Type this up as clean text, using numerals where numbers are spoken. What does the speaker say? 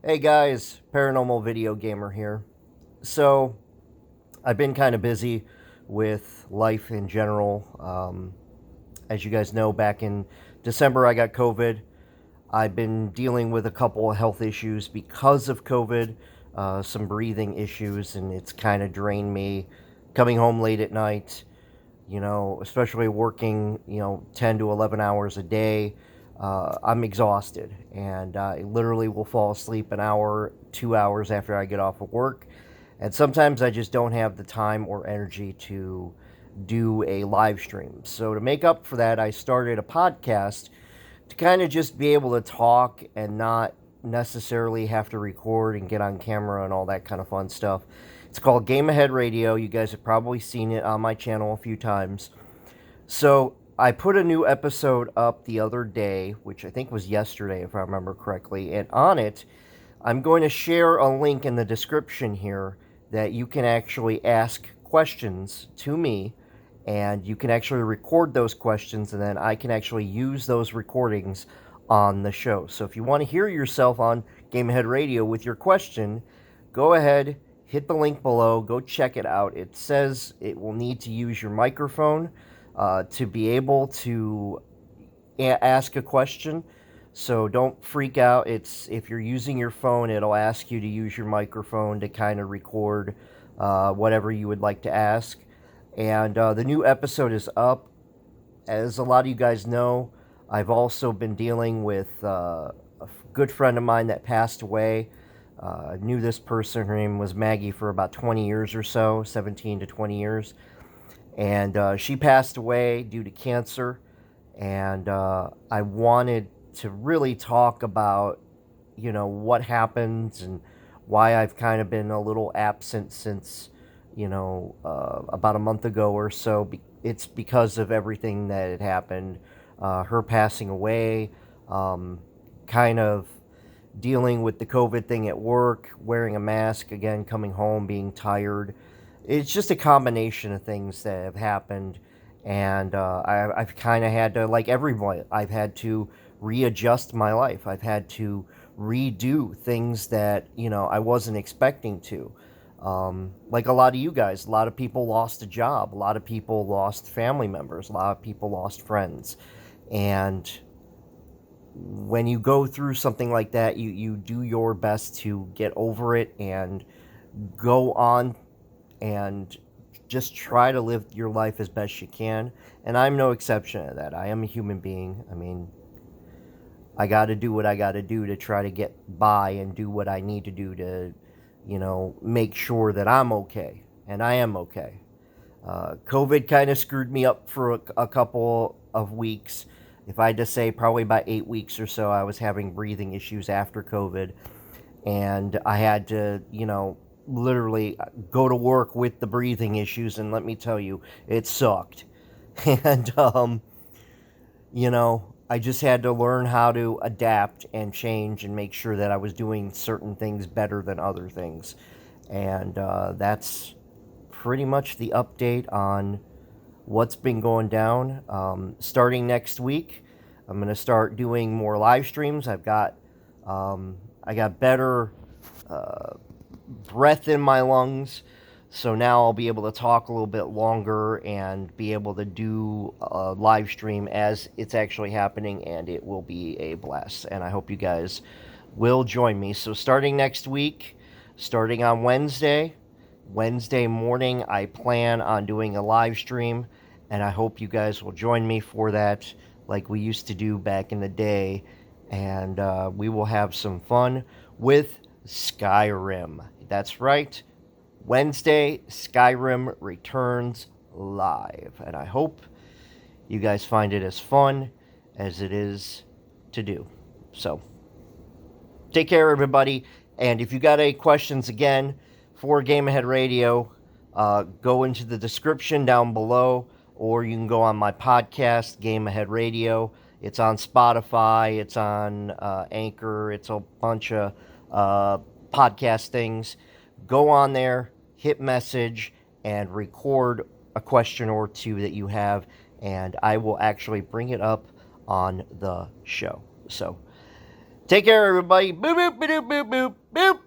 Hey guys, Paranormal Video Gamer here. So, I've been kind of busy with life in general. As you guys know, back in December I got COVID. I've been dealing with a couple of health issues because of COVID, some breathing issues, and it's kind of drained me. Coming home late at night, especially working, 10 to 11 hours a day, I'm exhausted and I literally will fall asleep an hour, 2 hours after I get off of work. And sometimes I just don't have the time or energy to do a live stream. So, to make up for that, I started a podcast to kind of just be able to talk and not necessarily have to record and get on camera and all that kind of fun stuff. It's called Game Ahead Radio. You guys have probably seen it on my channel a few times. So I put a new episode up the other day, which I think was yesterday, if I remember correctly. And on it, I'm going to share a link in the description here that you can actually ask questions to me, and you can actually record those questions, and then I can actually use those recordings on the show. So if you want to hear yourself on Game Ahead Radio with your question, go ahead, hit the link below, go check it out. It says it will need to use your microphone to be able to ask a question. So don't freak out. It's if you're using your phone, it'll ask you to use your microphone to kind of record whatever you would like to ask. And the new episode is up. As a lot of you guys know, I've also been dealing with a good friend of mine that passed away. I knew this person. Her name was Maggie for about 20 years or so, 17 to 20 years. And she passed away due to cancer. And I wanted to really talk about, what happened and why I've kind of been a little absent since, about a month ago or so. It's because of everything that had happened. Her passing away, kind of dealing with the COVID thing at work, wearing a mask again, coming home, being tired. It's just a combination of things that have happened. And I've kind of had to, like everyone, I've had to readjust my life. I've had to redo things that, I wasn't expecting to. Like a lot of you guys, a lot of people lost a job. A lot of people lost family members. A lot of people lost friends. And when you go through something like that, you do your best to get over it and go on and just try to live your life as best you can. And I'm no exception to that. I am a human being. I mean, I got to do what I got to do to try to get by and do what I need to do to, make sure that I'm okay. And I am okay. COVID kind of screwed me up for a couple of weeks. If I had to say, probably about 8 weeks or so, I was having breathing issues after COVID. And I had to, literally go to work with the breathing issues. And let me tell you, it sucked. And, I just had to learn how to adapt and change and make sure that I was doing certain things better than other things. And that's pretty much the update on what's been going down. Starting next week, I'm going to start doing more live streams. I got better breath in my lungs, so now I'll be able to talk a little bit longer and be able to do a live stream as it's actually happening, and it will be a blast. And I hope you guys will join me. So starting next week, starting on Wednesday morning, I plan on doing a live stream, and I hope you guys will join me for that like we used to do back in the day. And we will have some fun with Skyrim. That's right. Wednesday, Skyrim returns live. And I hope you guys find it as fun as it is to do. So, take care, everybody. And if you got any questions, again, for Game Ahead Radio, go into the description down below, or you can go on my podcast, Game Ahead Radio. It's on Spotify, it's on Anchor, it's a bunch of podcast things. Go on there, hit message, and record a question or two that you have, and I will actually bring it up on the show. So, Take care, everybody. Boop, boop, boop, boop, boop, boop.